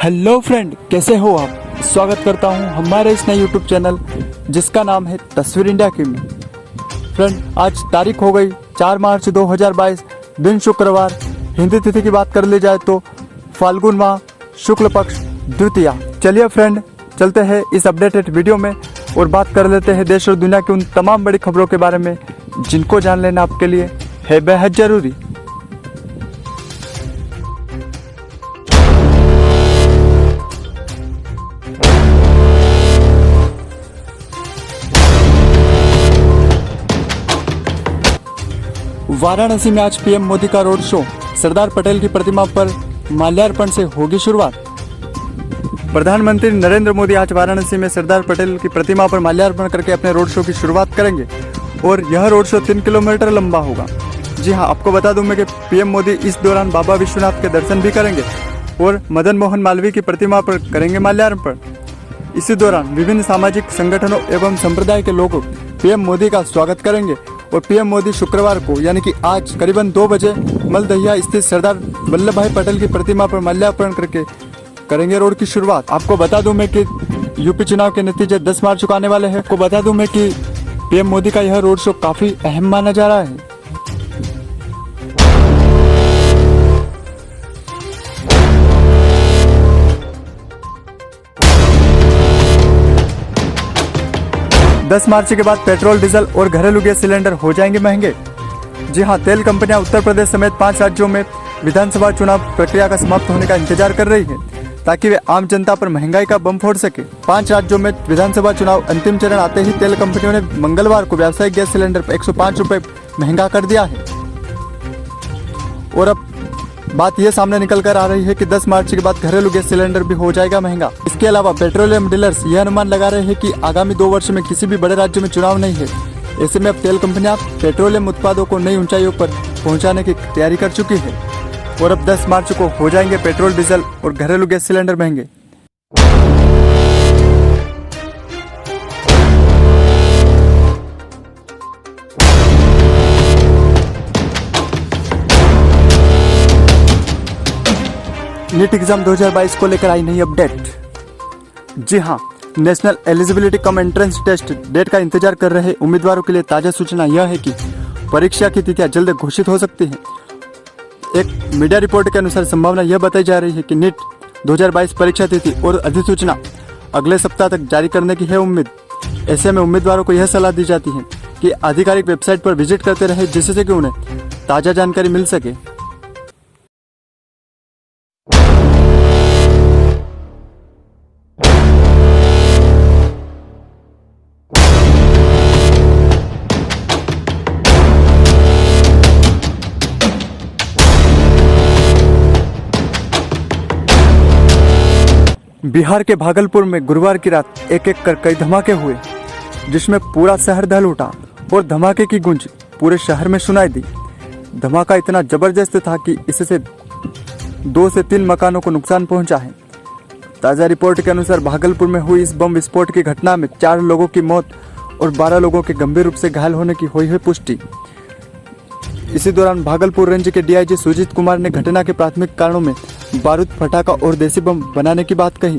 Hello friend, कैसे हो आप। स्वागत करता हूं हमारे इस नए यूट्यूब चैनल जिसका नाम है तस्वीर इंडिया की में। फ्रेंड, आज तारीख हो गई 4 मार्च 2022, दिन शुक्रवार। हिंदी तिथि की बात कर ली जाए तो फाल्गुन माह शुक्ल पक्ष द्वितीया। चलिए फ्रेंड, चलते हैं इस अपडेटेड वीडियो में और बात कर लेते हैं देश और दुनिया की उन तमाम बड़ी खबरों के बारे में जिनको जान लेना आपके लिए है बेहद जरूरी। वाराणसी में आज पीएम मोदी का रोड शो। सरदार पटेल की प्रतिमा पर माल्यार्पण से होगी शुरुआत। प्रधानमंत्री नरेंद्र मोदी आज वाराणसी में सरदार पटेल की प्रतिमा पर माल्यार्पण करके अपने रोड शो की शुरुआत करेंगे और यह रोड शो 3 किलोमीटर लंबा होगा। जी हां, आपको बता दूं मैं कि पीएम मोदी इस दौरान बाबा विश्वनाथ के दर्शन भी करेंगे और मदन मोहन मालवीय की प्रतिमा पर करेंगे माल्यार्पण। इसी दौरान विभिन्न सामाजिक संगठनों एवं संप्रदाय के लोग पीएम मोदी का स्वागत करेंगे और पीएम मोदी शुक्रवार को यानी कि आज करीबन 2 बजे मलदहिया स्थित सरदार वल्लभ भाई पटेल की प्रतिमा पर माल्यार्पण करके करेंगे रोड की शुरुआत। आपको बता दूं मैं कि यूपी चुनाव के नतीजे 10 मार्च को आने वाले हैं। आपको बता दूं मैं कि पीएम मोदी का यह रोड शो काफी अहम माना जा रहा है। दस मार्च के बाद पेट्रोल, डीजल और घरेलू गैस सिलेंडर हो जाएंगे महंगे। जी हां, तेल कंपनियां उत्तर प्रदेश समेत 5 राज्यों में विधानसभा चुनाव प्रक्रिया का समाप्त होने का इंतजार कर रही है ताकि वे आम जनता पर महंगाई का बम फोड़ सके। 5 राज्यों में विधानसभा चुनाव अंतिम चरण आते ही तेल कंपनियों ने मंगलवार को व्यावसायिक गैस सिलेंडर पर 105 रुपए महंगा कर दिया है। और अब बात यह सामने निकल कर आ रही है कि 10 मार्च के बाद घरेलू गैस सिलेंडर भी हो जाएगा महंगा। इसके अलावा पेट्रोलियम डीलर्स यह अनुमान लगा रहे हैं कि आगामी 2 वर्ष में किसी भी बड़े राज्य में चुनाव नहीं है। ऐसे में अब तेल कंपनियां पेट्रोलियम उत्पादों को नई ऊंचाइयों पर पहुंचाने की तैयारी कर चुकी है और अब 10 मार्च को हो जाएंगे पेट्रोल, डीजल और घरेलू गैस सिलेंडर महंगे। नीट एग्जाम 2022 को लेकर आई नई अपडेट। जी हां, national eligibility cum entrance test date का इंतजार कर रहे उम्मीदवारों के लिए ताजा सूचना यह है कि परीक्षा की तिथियां जल्द घोषित हो सकती हैं। एक मीडिया रिपोर्ट के अनुसार संभावना यह बताई जा रही है कि नीट 2022 परीक्षा तिथि और अधिसूचना अगले सप्ताह तक जारी करने की है उम्मीद। ऐसे में उम्मीदवारों को यह सलाह दी जाती है कि आधिकारिक वेबसाइट पर विजिट करते रहे जिससे कि उन्हें ताजा जानकारी मिल सके। बिहार के भागलपुर में गुरुवार की रात एक कर कई धमाके हुए जिसमें पूरा शहर दहल उठा और धमाके की गूंज पूरे शहर में सुनाई दी। धमाका इतना जबरदस्त था कि इससे 2 से 3 मकानों को नुकसान पहुंचा है। ताज़ा रिपोर्ट के अनुसार भागलपुर में हुई इस बम विस्फोट की घटना में 4 लोगों की मौत और 12 लोगों के गंभीर रूप से घायल होने की हुई है पुष्टि। इसी दौरान भागलपुर रेंज के डीआईजी सुजीत कुमार ने घटना के प्राथमिक कारणों में बारूद, फटाका और देसी बम बनाने की बात कही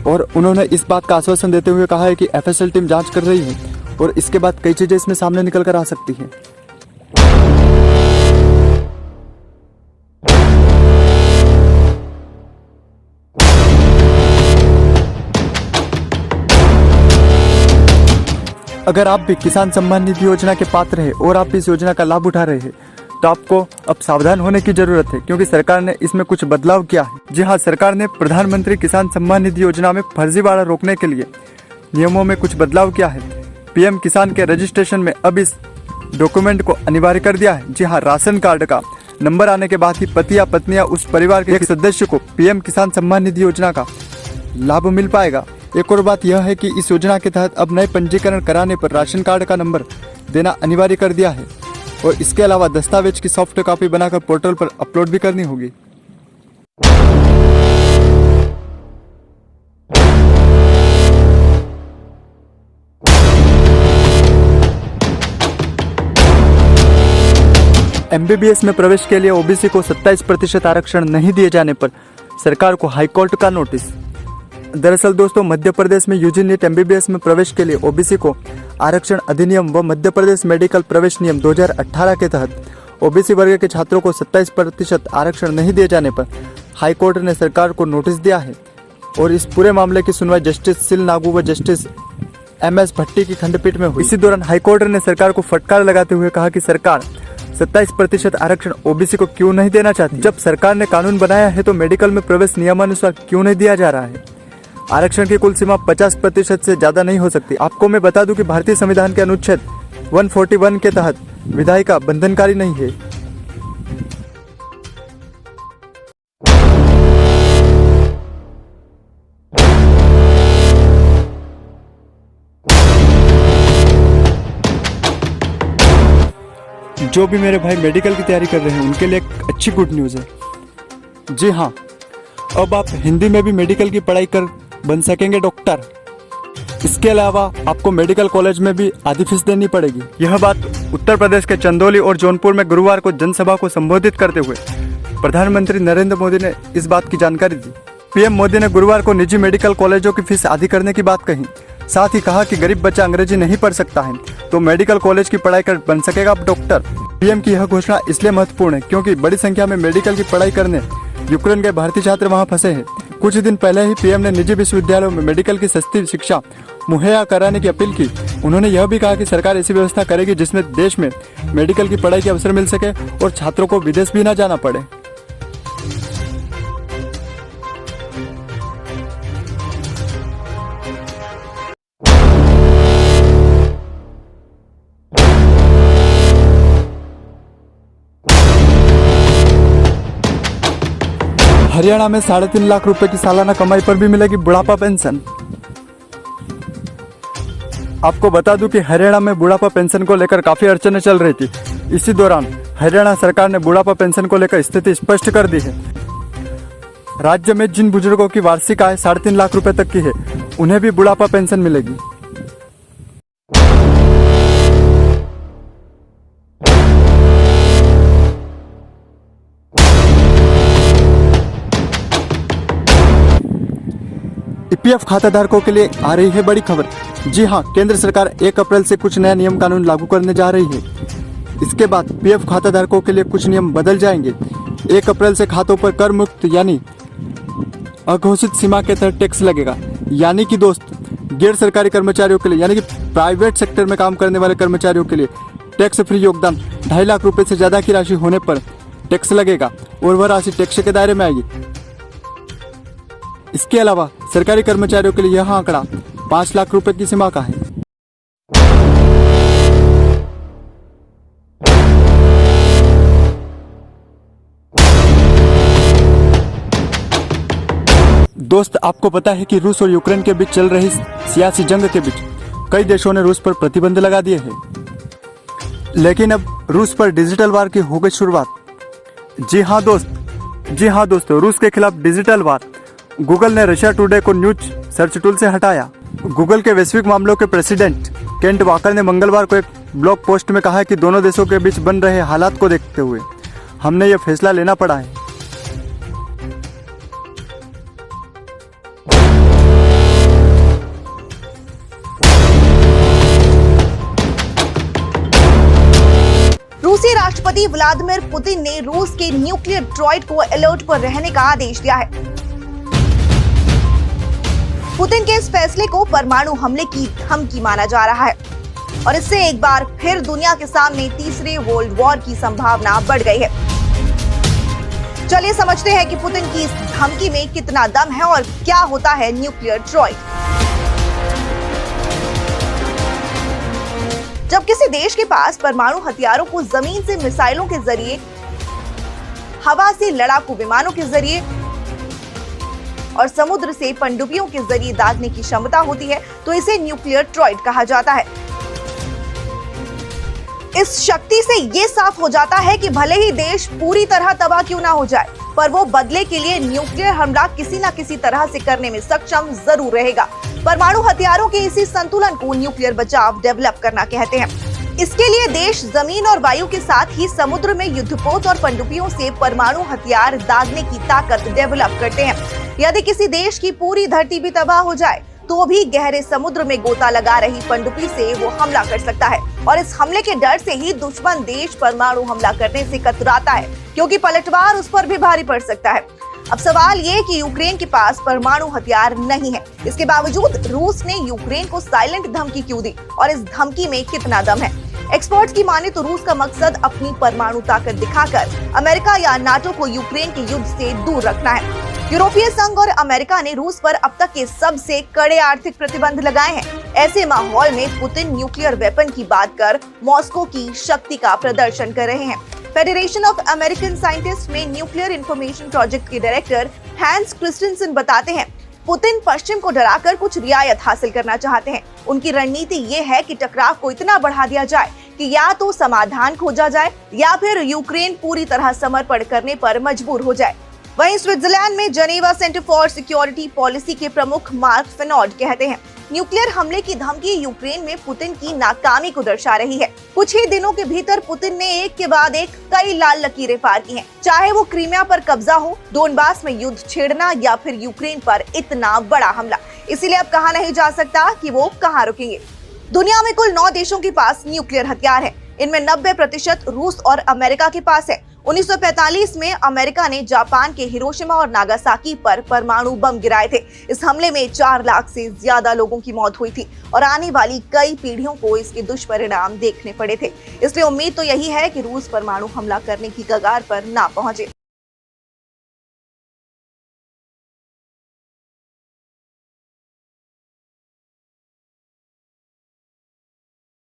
और उन्होंने इस बात का आश्वासन देते हुए कहा है कि एफएसएल टीम जांच कर रही है और इसके बाद कई चीजें इसमें सामने निकल कर आ सकती हैं। अगर आप भी किसान सम्मान निधि योजना के पात्र हैं और आप इस योजना का लाभ उठा रहे हैं तो आपको अब सावधान होने की जरूरत है क्योंकि सरकार ने इसमें कुछ बदलाव किया है। जी हां, सरकार ने प्रधानमंत्री किसान सम्मान निधि योजना में फर्जीवाड़ा रोकने के लिए नियमों में कुछ बदलाव किया है। पीएम किसान के रजिस्ट्रेशन में अब इस डॉक्यूमेंट को अनिवार्य कर दिया है। जी हां, राशन कार्ड का नंबर आने के बाद ही पति या पत्नी या उस परिवार के एक सदस्य को पीएम किसान सम्मान निधि योजना का लाभ मिल पाएगा। एक और बात यह है कि इस योजना के तहत अब नए पंजीकरण कराने पर राशन कार्ड का नंबर देना अनिवार्य कर दिया है और इसके अलावा दस्तावेज की सॉफ्ट कॉपी बनाकर पोर्टल पर अपलोड भी करनी होगी। एमबीबीएस में प्रवेश के लिए ओबीसी को 27% आरक्षण नहीं दिए जाने पर सरकार को हाईकोर्ट का नोटिस। दरअसल दोस्तों, मध्य प्रदेश में यूजी नीट MBBS में प्रवेश के लिए OBC को आरक्षण अधिनियम व मध्य प्रदेश मेडिकल प्रवेश नियम 2018 के तहत OBC वर्ग के छात्रों को 27% आरक्षण नहीं दिए जाने पर हाईकोर्ट ने सरकार को नोटिस दिया है और इस पूरे मामले की सुनवाई जस्टिस सिल नागू व जस्टिस MS भट्टी की खंडपीठ में हुई। इसी दौरान हाईकोर्ट ने सरकार को फटकार लगाते हुए कहा कि सरकार 27% आरक्षण OBC को क्यों नहीं देना चाहती। जब सरकार ने कानून बनाया है तो मेडिकल में प्रवेश नियमानुसार क्यों नहीं दिया जा रहा है। आरक्षण की कुल सीमा 50% से ज्यादा नहीं हो सकती। आपको मैं बता दूं कि भारतीय संविधान के अनुच्छेद 141 के तहत विधायिका बंधनकारी नहीं है। जो भी मेरे भाई मेडिकल की तैयारी कर रहे हैं उनके लिए एक अच्छी गुड न्यूज़ है। जी हाँ, अब आप हिंदी में भी मेडिकल की पढ़ाई कर बन सकेंगे डॉक्टर। इसके अलावा आपको मेडिकल कॉलेज में भी आधी फीस देनी पड़ेगी। यह बात उत्तर प्रदेश के चंदौली और जौनपुर में गुरुवार को जनसभा को संबोधित करते हुए प्रधानमंत्री नरेंद्र मोदी ने इस बात की जानकारी दी। PM मोदी ने गुरुवार को निजी मेडिकल कॉलेजों की फीस आधी करने की बात कही। साथ ही कहा कि गरीब बच्चा अंग्रेजी नहीं पढ़ सकता है तो मेडिकल कॉलेज की पढ़ाई कर बन सकेगा अब डॉक्टर। PM की यह घोषणा इसलिए महत्वपूर्ण है क्योंकि बड़ी संख्या में मेडिकल की पढ़ाई करने यूक्रेन के भारतीय छात्र वहां फंसे हैं। कुछ दिन पहले ही PM ने निजी विश्वविद्यालयों में मेडिकल की सस्ती शिक्षा मुहैया कराने की अपील की। उन्होंने यह भी कहा कि सरकार ऐसी व्यवस्था करेगी जिसमें देश में मेडिकल की पढ़ाई के अवसर मिल सके और छात्रों को विदेश भी न जाना पड़े। हरियाणा में 3.5 लाख रुपए की सालाना कमाई पर भी मिलेगी बुढ़ापा पेंशन। आपको बता दूं कि हरियाणा में बुढ़ापा पेंशन को लेकर काफी अड़चनें चल रही थी। इसी दौरान हरियाणा सरकार ने बुढ़ापा पेंशन को लेकर स्थिति स्पष्ट कर दी है। राज्य में जिन बुजुर्गों की वार्षिक आय 3.5 लाख रुपए तक की है उन्हें भी बुढ़ापा पेंशन मिलेगी। EPF खाताधारकों के लिए आ रही है बड़ी खबर। जी हां, केंद्र सरकार 1 अप्रैल से कुछ नया नियम कानून लागू करने जा रही है। इसके बाद PF खाताधारकों के लिए कुछ नियम बदल जाएंगे। 1 अप्रैल से खातों पर कर मुक्त यानी अघोषित सीमा के तहत टैक्स लगेगा। यानी कि दोस्त, गैर सरकारी कर्मचारियों के लिए यानी कि प्राइवेट सेक्टर में काम करने वाले कर्मचारियों के लिए टैक्स फ्री योगदान 2.5 लाख रुपए से ज्यादा की राशि होने पर टैक्स लगेगा और वह राशि टैक्स के दायरे में आएगी। इसके अलावा सरकारी कर्मचारियों के लिए यह आंकड़ा 5 लाख रुपए की सीमा का है। दोस्त, आपको पता है कि रूस और यूक्रेन के बीच चल रही सियासी जंग के बीच कई देशों ने रूस पर प्रतिबंध लगा दिए हैं। लेकिन अब रूस पर डिजिटल वार की हो गई शुरुआत। जी हाँ दोस्तों, रूस के खिलाफ डिजिटल वार। गूगल ने रशिया टुडे को न्यूज सर्च टूल से हटाया। गूगल के वैश्विक मामलों के प्रेसिडेंट केंट वॉकर ने मंगलवार को एक ब्लॉग पोस्ट में कहा कि दोनों देशों के बीच बन रहे हालात को देखते हुए हमने यह फैसला लेना पड़ा है। रूसी राष्ट्रपति व्लादिमीर पुतिन ने रूस के न्यूक्लियर ड्रॉइड को अलर्ट पर रहने का आदेश दिया है। पुतिन के इस फैसले को परमाणु हमले की धमकी माना जा रहा है और इससे एक बार फिर दुनिया के सामने तीसरे वर्ल्ड वॉर की संभावना बढ़ गई है। चलिए समझते हैं कि पुतिन की इस धमकी में कितना दम है और क्या होता है न्यूक्लियर ड्रॉइड। जब किसी देश के पास परमाणु हथियारों को जमीन से मिसाइलों के जरिए, हवा से लड़ाकू विमानों के जरिए और समुद्र से पनडुब्बियों के जरिए दागने की क्षमता होती है तो इसे न्यूक्लियर ड्रॉइड कहा जाता है। इस शक्ति से ये साफ हो जाता है कि भले ही देश पूरी तरह तबाह क्यों ना हो जाए, पर वो बदले के लिए न्यूक्लियर हमला किसी न किसी तरह से करने में सक्षम जरूर रहेगा। परमाणु हथियारों के इसी संतुलन को न्यूक्लियर बचाव डेवलप करना कहते हैं। इसके लिए देश जमीन और वायु के साथ ही समुद्र में युद्धपोत और पनडुब्बियों से परमाणु हथियार दागने की ताकत डेवलप करते हैं। यदि किसी देश की पूरी धरती भी तबाह हो जाए तो भी गहरे समुद्र में गोता लगा रही पनडुब्बी से वो हमला कर सकता है और इस हमले के डर से ही दुश्मन देश परमाणु हमला करने से कतराता है, क्योंकि पलटवार उस पर भी भारी पड़ सकता है। अब सवाल ये कि यूक्रेन के पास परमाणु हथियार नहीं है, इसके बावजूद रूस ने यूक्रेन को साइलेंट धमकी क्यों दी और इस धमकी में कितना दम है? एक्सपर्ट्स की माने तो रूस का मकसद अपनी परमाणु ताकत दिखाकर अमेरिका या नाटो को यूक्रेन के युद्ध से दूर रखना है। यूरोपीय संघ और अमेरिका ने रूस पर अब तक के सबसे कड़े आर्थिक प्रतिबंध लगाए हैं। ऐसे माहौल में पुतिन न्यूक्लियर वेपन की बात कर मॉस्को की शक्ति का प्रदर्शन कर रहे हैं। फेडरेशन ऑफ अमेरिकन साइंटिस्ट में न्यूक्लियर इंफॉर्मेशन प्रोजेक्ट के डायरेक्टर हैंस क्रिस्टेंसन बताते हैं, पुतिन पश्चिम को डराकर कुछ रियायत हासिल करना चाहते हैं। उनकी रणनीति ये है कि टकराव को इतना बढ़ा दिया जाए कि या तो समाधान खोजा जाए या फिर यूक्रेन पूरी तरह समर्पण करने पर मजबूर हो जाए। वहीं स्विट्जरलैंड में Geneva centre for security policy के प्रमुख मार्क फेनॉर्ड कहते हैं, न्यूक्लियर हमले की धमकी यूक्रेन में पुतिन की नाकामी को दर्शा रही है। कुछ ही दिनों के भीतर पुतिन ने एक के बाद एक कई लाल लकीरें पार की हैं, चाहे वो क्रीमिया पर कब्जा हो, डोनबास में युद्ध छेड़ना या फिर यूक्रेन पर इतना बड़ा हमला। इसीलिए अब कहा नहीं जा सकता कि वो कहाँ रुकेंगे। दुनिया में कुल 9 देशों के पास न्यूक्लियर हथियार है। इनमें 90% रूस और अमेरिका के पास है। 1945 में अमेरिका ने जापान के हिरोशिमा और नागासाकी पर परमाणु बम गिराए थे। इस हमले में 4 लाख से ज्यादा लोगों की मौत हुई थी और आने वाली कई पीढ़ियों को इसके दुष्परिणाम देखने पड़े थे। इसलिए उम्मीद तो यही है कि रूस परमाणु हमला करने की कगार पर ना पहुंचे।